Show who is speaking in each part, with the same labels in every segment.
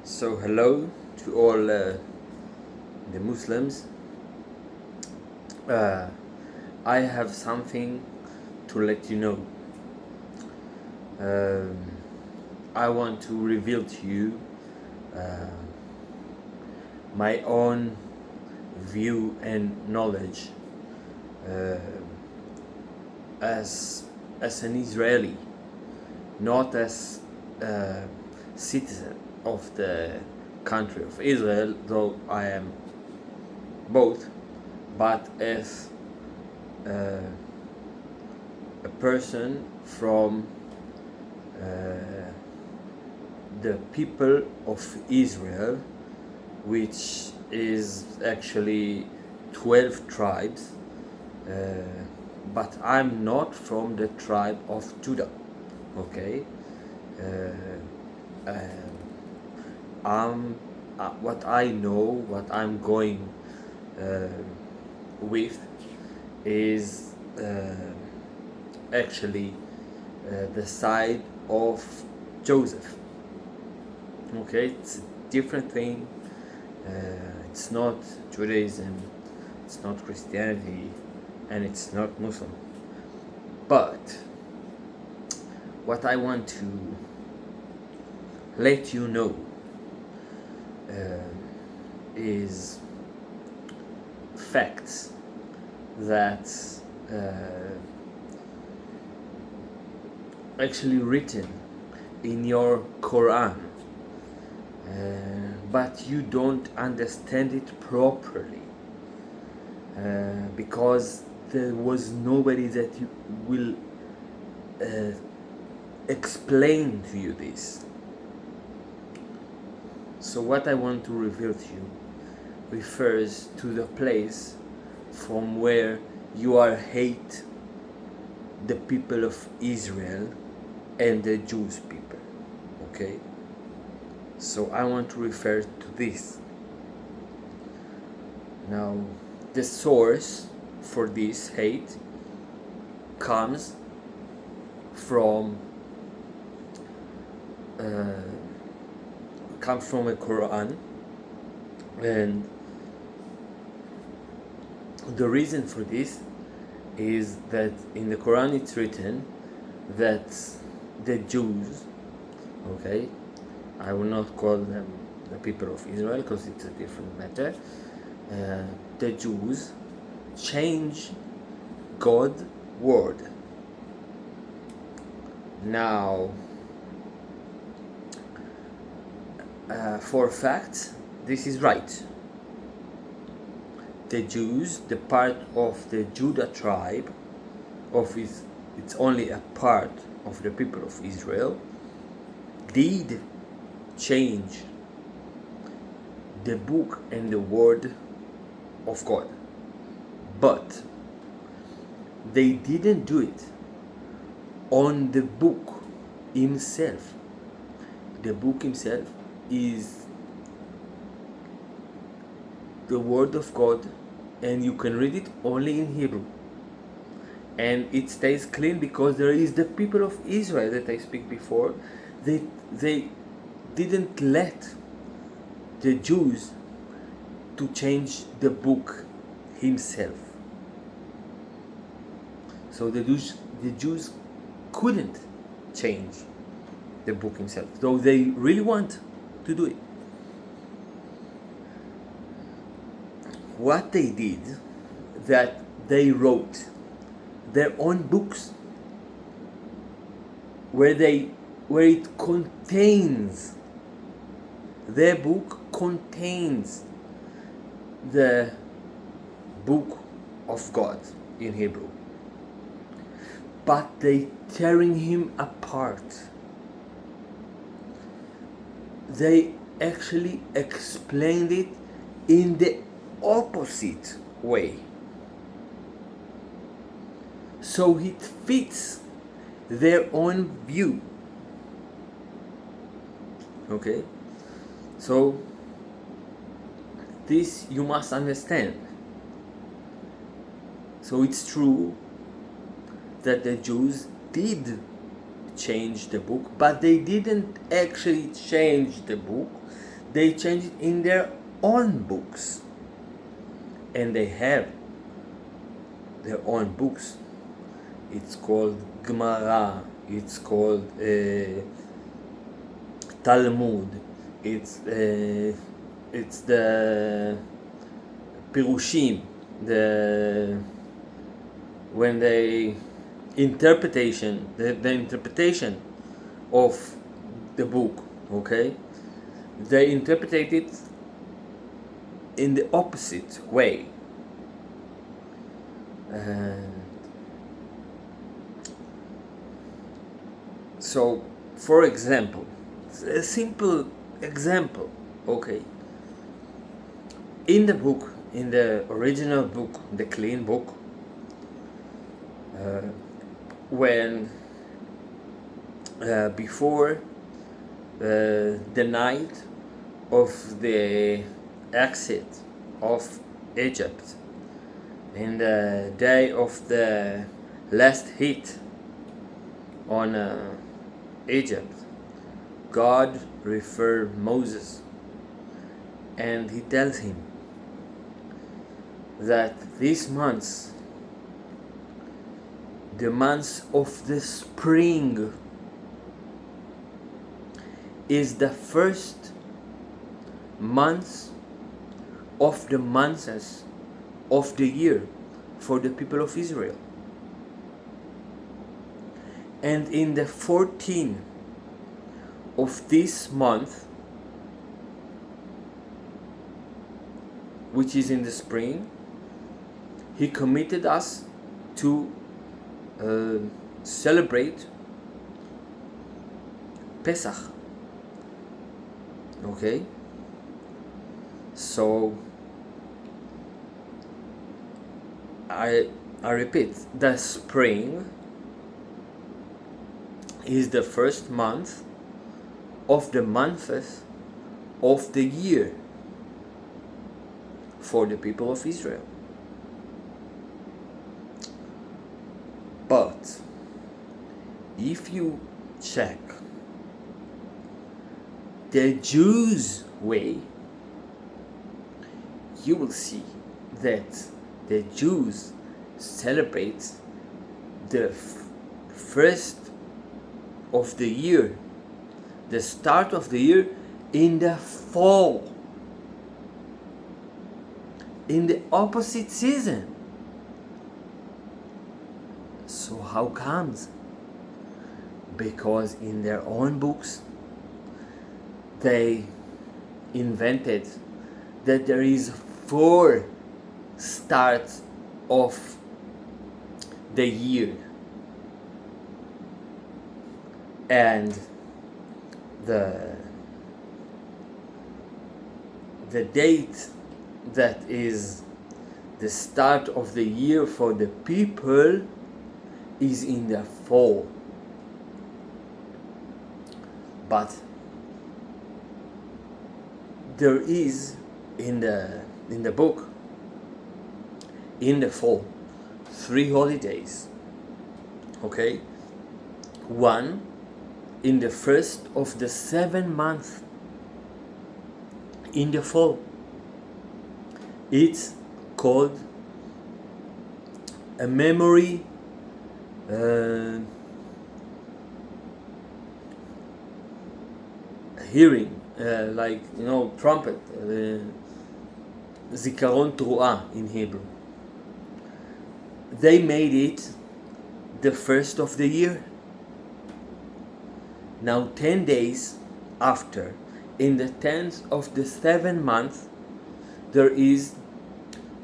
Speaker 1: So hello to all the Muslims. Uh, I have something to let you know. Um, I want to reveal to you uh, my own view and knowledge uh, as an Israeli, not as a citizen of the country of Israel, though I am both, but as uh, a person from the people of Israel, which is actually 12 tribes, uh, but I'm not from the tribe of Judah, okay? Uh, I'm, what I know, what I'm going uh, with is actually the side of Joseph. Okay, it's a different thing. It's not Judaism, it's not Christianity, and it's not Muslim. But what I want to let you know is facts that actually written in your Quran, but you don't understand it properly because there was nobody that you will explain to you this. So what I want to reveal to you refers to the place from where you are hate the people of Israel and the Jewish people. Okay? So I want to refer to this. Now, the source for this hate comes from a Quran, and the reason for this is that in the Quran it's written that the Jews, okay, I will not call them the people of Israel because it's a different matter, the Jews change God's word. Now, for a fact, this is right. The Jews, the part of the Judah tribe, it's only a part of the people of Israel, did change the book and the word of God. But they didn't do it on the book himself. The book himself is the word of God, and you can read it only in Hebrew, and it stays clean because there is the people of Israel that I speak before. They didn't let the Jews to change the book himself. So the Jews couldn't change the book himself, though they really want to do it. What they did, that they wrote their own books where it contains, their book contains the book of God in Hebrew, but they tearing him apart. They actually explained it in the opposite way, so it fits their own view. Okay, so this you must understand. So it's true that the Jews did change the book, but they didn't actually change the book. they change it in their own books, and they have their own books. It's called Gemara, it's called Talmud, it's the Pirushim, when they the interpretation of the book, okay? They interpret it in the opposite way. So, for example, a simple example, okay? In the book, in the original book, the clean book, when before the night of the exit of Egypt, in the day of the last hit on Egypt, God referred Moses, and he tells him that these months, the months of the spring, is the first month of the months of the year for the people of Israel. And in the 14th of this month, which is in the spring, he committed us to celebrate Pesach. Okay? So I repeat, the spring is the first month of the months of the year for the people of Israel. But if you check the Jews' way, you will see that the Jews celebrate the first of the year, the start of the year, in the fall, in the opposite season. So how comes? Because in their own books they invented that there is 4 starts of the year, and the date that is the start of the year for the people is in the fall. But there is in the book, in the fall, 3 holidays. Okay? One in the first of the 7 months in the fall. It's called a memory hearing, like, you know, trumpet, Zikaron Truah in Hebrew. They made it the first of the year. Now 10 days after, in the 10th of the 7th month, there is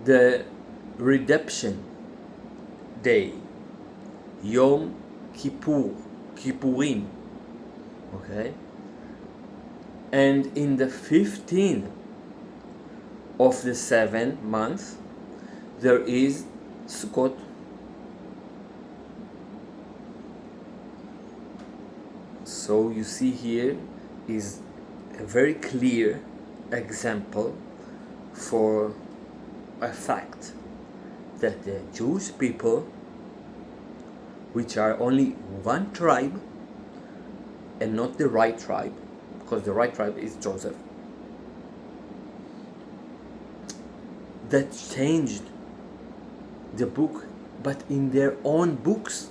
Speaker 1: the redemption day, Yom Kippurim, okay? And in the 15th of the 7th month, there is Sukkot. So you see here is a very clear example for a fact that the Jewish people, which are only one tribe and not the right tribe, because the right tribe is Joseph, that changed the book, but in their own books.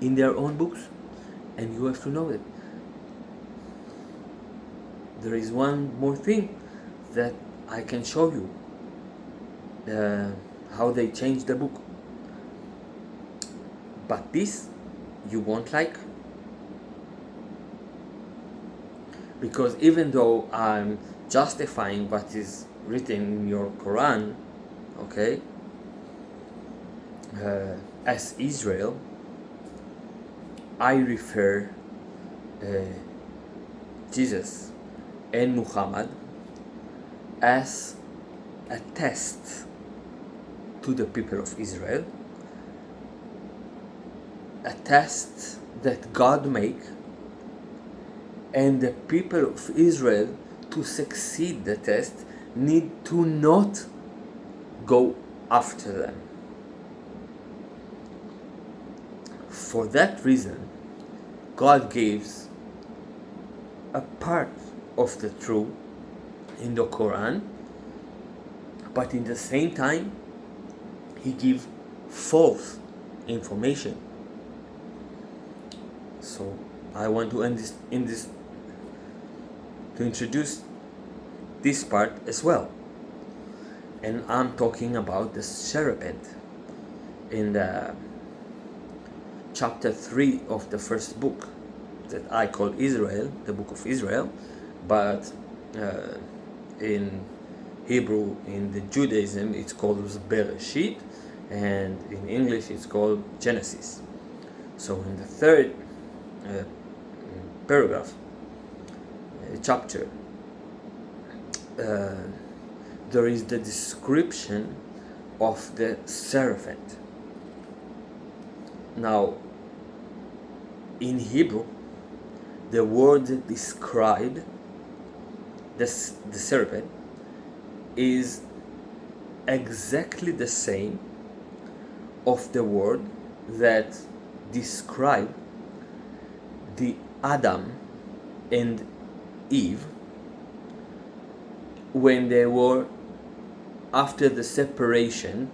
Speaker 1: In their own books. And you have to know it. There is one more thing that I can show you, how they changed the book. But this you won't like, because even though I'm justifying what is written in your Quran, okay, as Israel, I refer Jesus and Muhammad as a test to the people of Israel, a test that God make, and the people of Israel, to succeed the test, need to not go after them. For that reason, God gives a part of the truth in the Quran, but in the same time, He gives false information. So I want to end this to introduce this part as well, and I'm talking about the serpent in the chapter 3 of the first book that I call Israel, the book of Israel, but in Hebrew, in the Judaism, it's called Bereshit, and in English it's called Genesis. So in the third paragraph, chapter, there is the description of the serpent. Now, in Hebrew, the word that described the serpent is exactly the same of the word that describe the Adam and Eve when they were after the separation,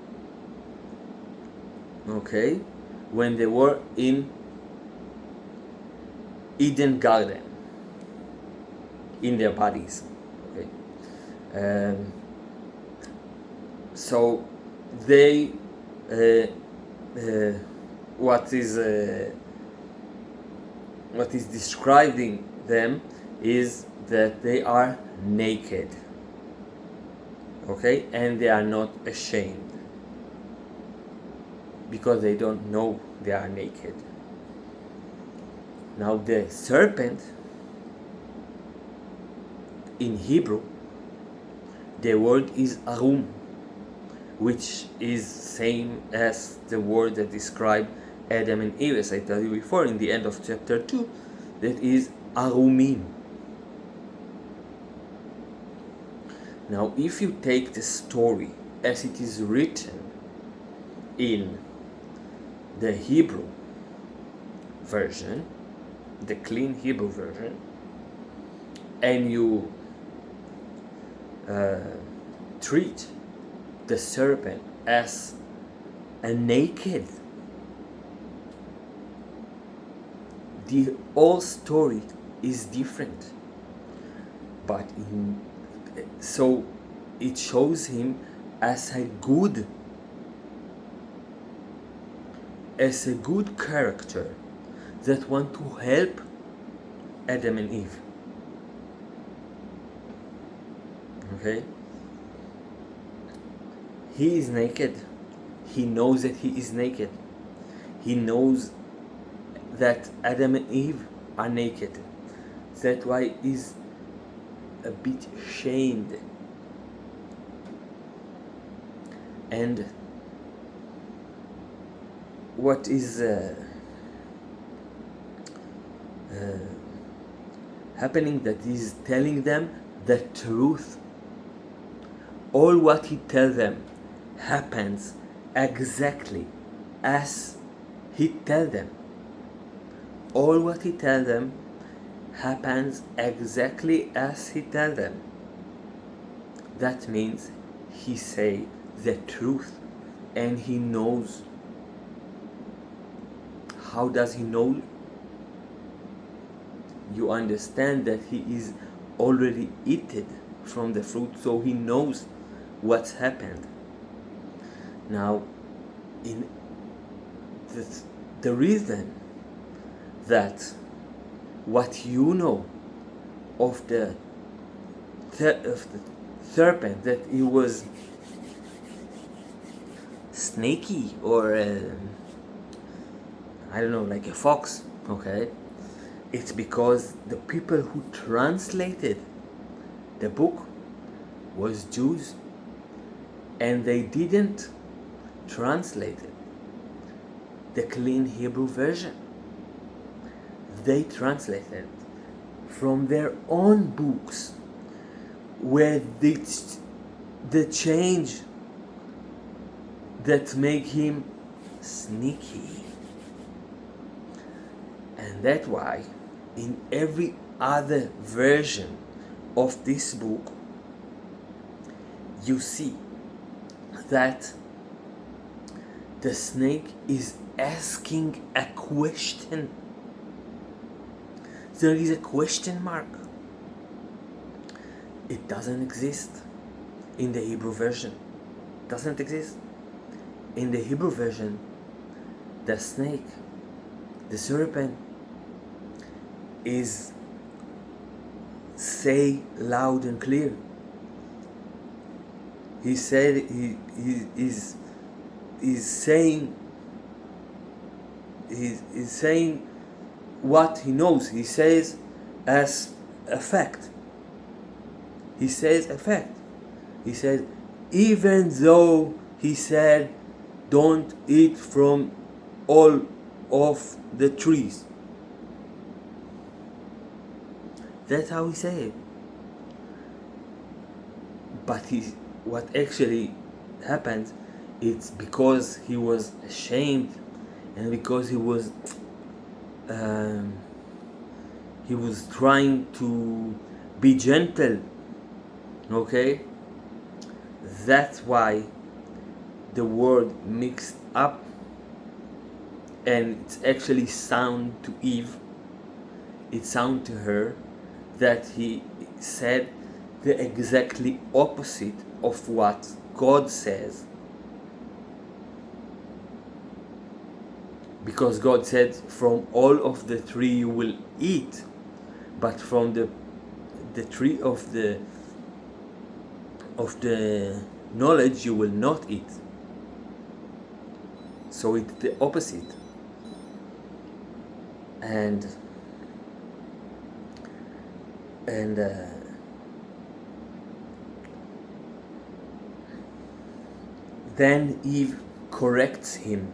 Speaker 1: okay, when they were in Eden Garden, in their bodies, okay. So they what is describing them is that they are naked, okay, and they are not ashamed because they don't know they are naked. Now the serpent in Hebrew, the word is arum, which is same as the word that described Adam and Eve, as I told you before in the end of chapter 2, that is arumim. Now if you take the story as it is written in the Hebrew version, the clean Hebrew version, and you treat the serpent as a naked, the whole story is different. But so it shows him as a good character that want to help Adam and Eve. Okay? He is naked. He knows that he is naked. He knows that Adam and Eve are naked. That's why he's a bit shamed. And what is happening, that he's telling them the truth. All what he tells them happens exactly as he tells them. All what he tells them happens exactly as he tells them. That means he say the truth, and he knows. How does he know? You understand that he is already eaten from the fruit, so he knows what's happened. Now, in the reason that what you know of the serpent, that he was snaky, or I don't know, like a fox, okay? It's because the people who translated the book was Jews, and they didn't translate it, the clean Hebrew version. They translated from their own books, where the change that make him sneaky. And that's why in every other version of this book you see that the snake is asking a question. There is a question mark. It doesn't exist in the Hebrew version. Doesn't exist. In the Hebrew version, the snake, the serpent, is say loud and clear. He said he is saying what he knows. He says as a fact. He says a fact. He said, even though he said don't eat from all of the trees. That's how he said it. But what actually happened, it's because he was ashamed, and because he was trying to be gentle. Okay? That's why the word mixed up, and it's actually sound to Eve. It sound to her that he said the exactly opposite of what God says. Because God said, from all of the tree you will eat, but from the tree of the knowledge you will not eat. So it's the opposite. And then Eve corrects him,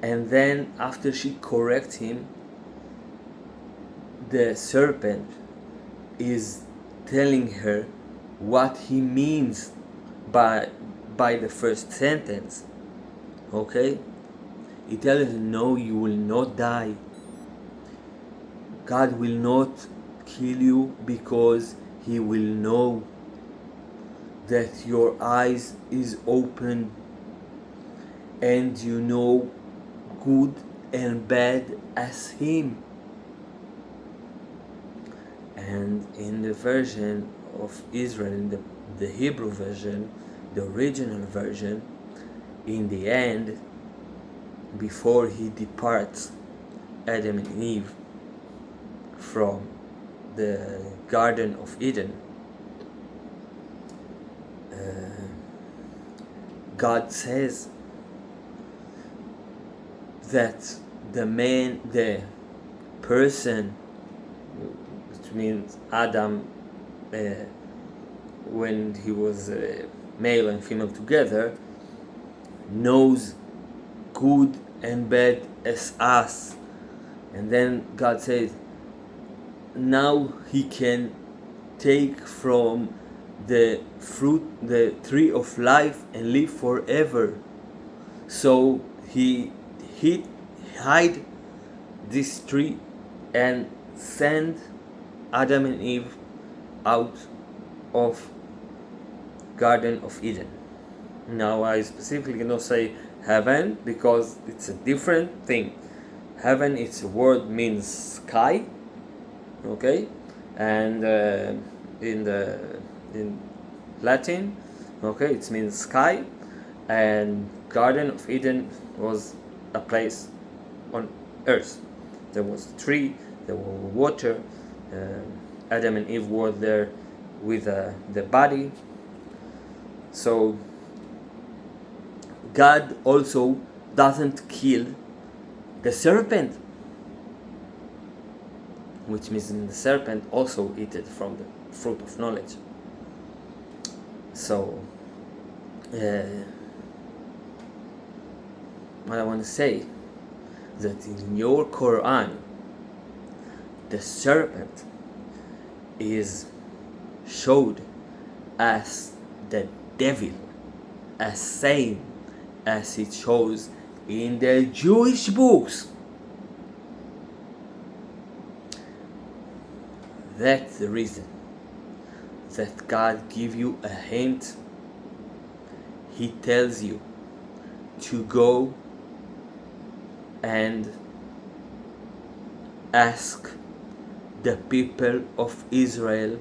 Speaker 1: and then after she corrects him, the serpent is telling her what he means by the first sentence. Okay? He tells her, no, you will not die. God will not kill you, because he will know that your eyes is open and you know good and bad as him. And in the version of Israel, in the Hebrew version, the original version, in the end, before he departs Adam and Eve from the Garden of Eden, God says that the person, which means Adam, when he was male and female together, knows good and bad as us. And then God says, now he can take from the fruit, the tree of life, and live forever. So he hide this tree and send Adam and Eve out of Garden of Eden. Now I specifically not say heaven because it's a different thing. Heaven, its word means sky, okay, and in Latin, okay, it means sky, and Garden of Eden was a place on earth. There was a tree, there was water. Adam and Eve were there with the body. So God also doesn't kill the serpent, which means the serpent also ate it from the fruit of knowledge. So what I want to say that in your Quran, the serpent is showed as the devil, as same as it shows in the Jewish books. That's the reason that God give you a hint. He tells you to go and ask the people of Israel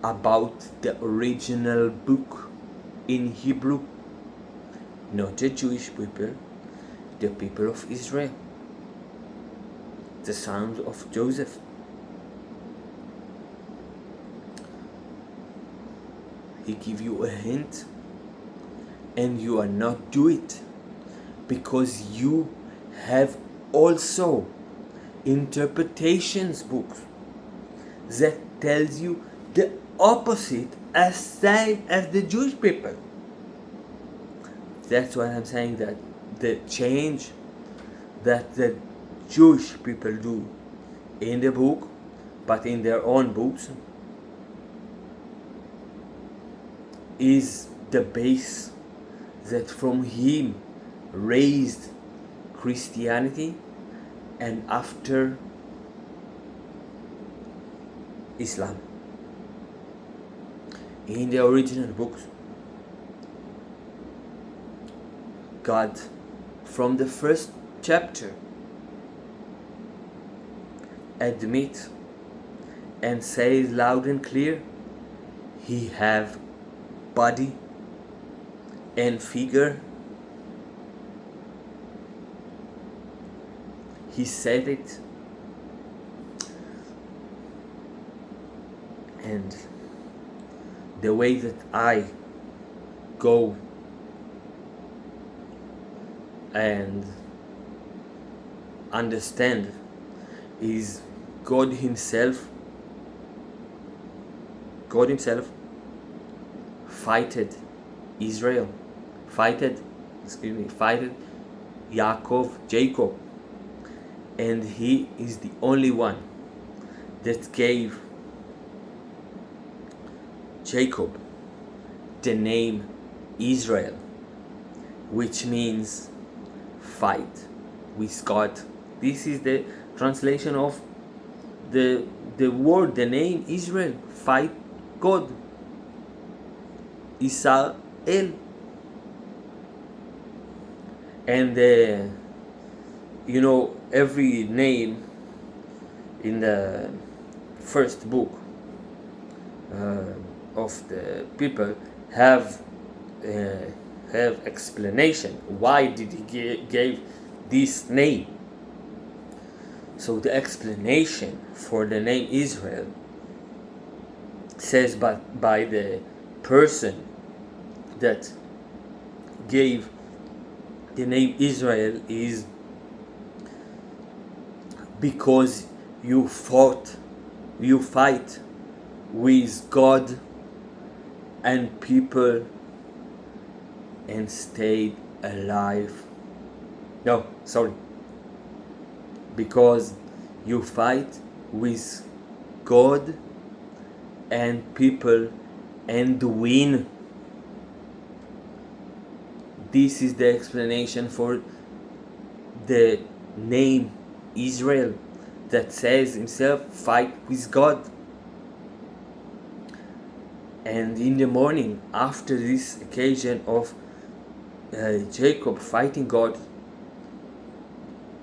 Speaker 1: about the original book in Hebrew, not the Jewish people, the people of Israel, the sons of Joseph. He give you a hint and you are not do it because you have also interpretations books that tells you the opposite as same as the Jewish people. That's why I'm saying that the change that the Jewish people do in the book, but in their own books, is the base that from him raised Christianity, and after Islam. In the original books, God, from the first chapter, admit and says loud and clear, he have body and figure. He said it, and the way that I go and understand is God Himself fighted Israel, fighted Jacob, and He is the only one that gave Jacob the name Israel, which means fight with God. This is the translation of the word, the name Israel, fight God, Israel. And every name in the first book of the people have explanation. Why did he gave this name? So the explanation for the name Israel says by the person that gave the name Israel is because you fight with God and people and stayed alive. No, sorry. Because you fight with God and people and win. This is the explanation for the name Israel that says himself fight with God. And in the morning, after this occasion of Jacob fighting God,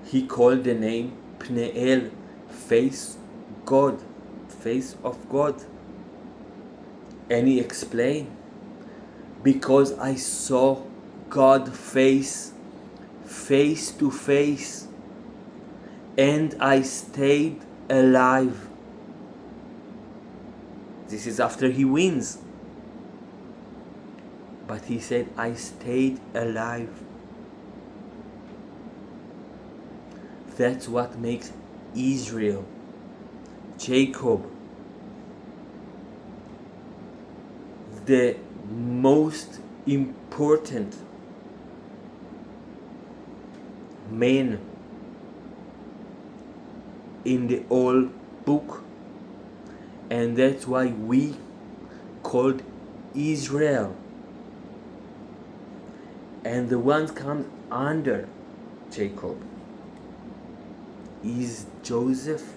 Speaker 1: he called the name Pneel, face God, face of God. And he explained, because I saw God face to face, and I stayed alive. This is after he wins. But he said, I stayed alive. That's what makes Israel, Jacob, the most important man in the whole book. And that's why we called Israel. And the ones come under Jacob is Joseph,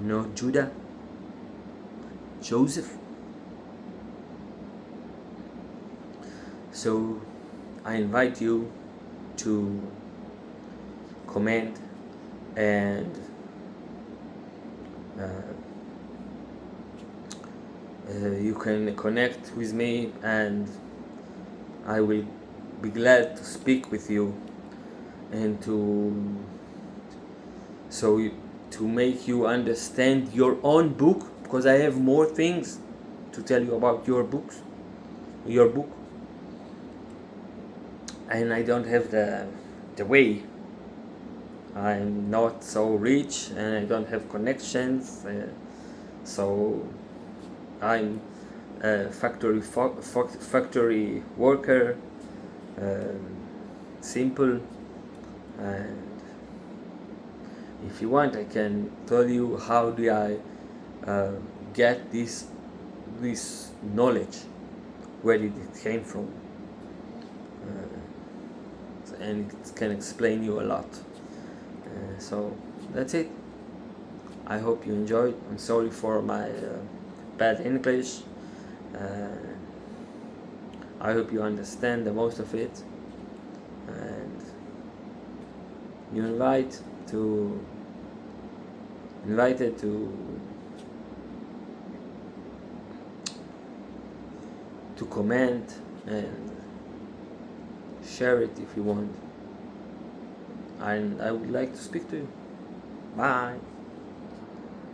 Speaker 1: no Judah, Joseph. So I invite you to comment and you can connect with me, and I will be glad to speak with you and to make you understand your own book, because I have more things to tell you about your book, and I don't have the way. I'm not so rich and I don't have connections, so I'm a factory worker, simple. And if you want, I can tell you how do I get this knowledge, where did it came from, and it can explain you a lot. So that's it. I hope you enjoyed. I'm sorry for my bad English. I hope you understand the most of it, and you're invited to comment and share it if you want. And I would like to speak to you. Bye.